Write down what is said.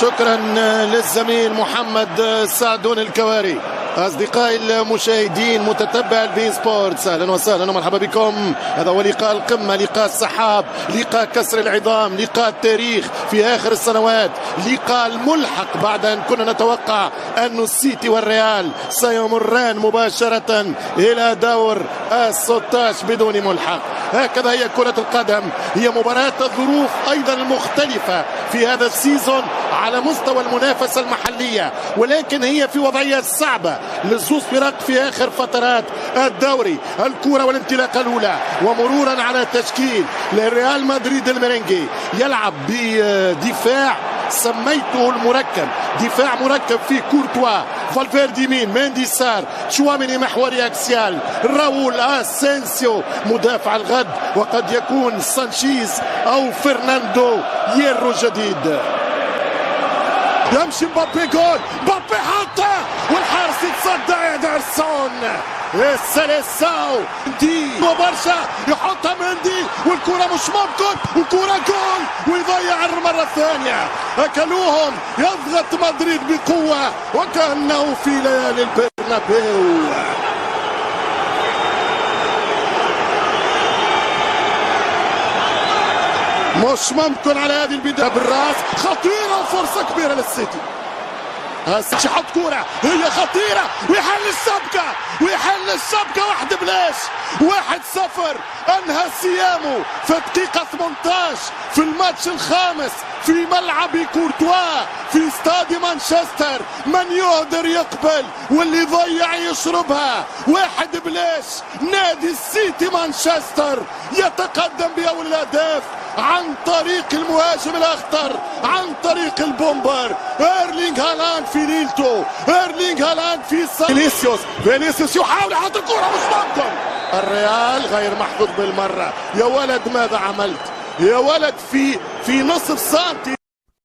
شكرا للزميل محمد سعدون الكواري. أصدقائي المشاهدين متتبع البين سبورتس، أهلا وسهلا ومرحبا بكم. هذا هو لقاء القمة، لقاء السحاب، لقاء كسر العظام، لقاء التاريخ في آخر السنوات، لقاء الملحق بعد أن كنا نتوقع أن السيتي والريال سيمران مباشرة إلى دور ال16 بدون ملحق. هكذا هي كرة القدم، هي مباراة الظروف أيضا المختلفة في هذا السيزون على مستوى المنافسة المحلية، ولكن هي في وضعية صعبة للزوز فرق في آخر فترات الدوري. الكرة والانطلاقة الأولى ومرورا على التشكيل للريال مدريد الميرينجي، يلعب بدفاع سميته المركب، دفاع مركب فيه كورتوا، فالفيردي يمين، ميندي يسار، تشواميني محوري اكسيال، راؤول اسينسيو مدافع الغد، وقد يكون سانشيز او فرناندو ييرو جديد. يمشي مبابي، جول مبابي حطه والحارس يتصدى إيدرسون. السلساو دي وبرشا يحطها مندي والكرة مش ممكن، والكرة جول ويضيع المرة الثانية. أكلوهم، يضغط مدريد بقوة وكأنه في ليالي البرنابيو. مش ممكن على هذه البداية بالراس، خطيرة وفرصة كبيرة للسيتي. هسه حط كورة هي خطيرة ويحل السبكة، ويحل السبكة واحد بلاش. 1-0 انهى سيامو في الدقيقة 18 في الماتش الخامس في ملعب كورتوا في استاد مانشستر. من يقدر يقبل واللي يضيع يشربها. 1 بلاش. نادي السيتي مانشستر يتقدم بأول الأهداف عن طريق المهاجم الأخضر، عن طريق البومبر ايرلينغ هالاند في ليلته، ايرلينغ هالاند في فينيسيوس يحاول يحط الكرة مش ممكن. الريال غير محظوظ بالمرة. يا ولد ماذا عملت؟ يا ولد في نصف سنتي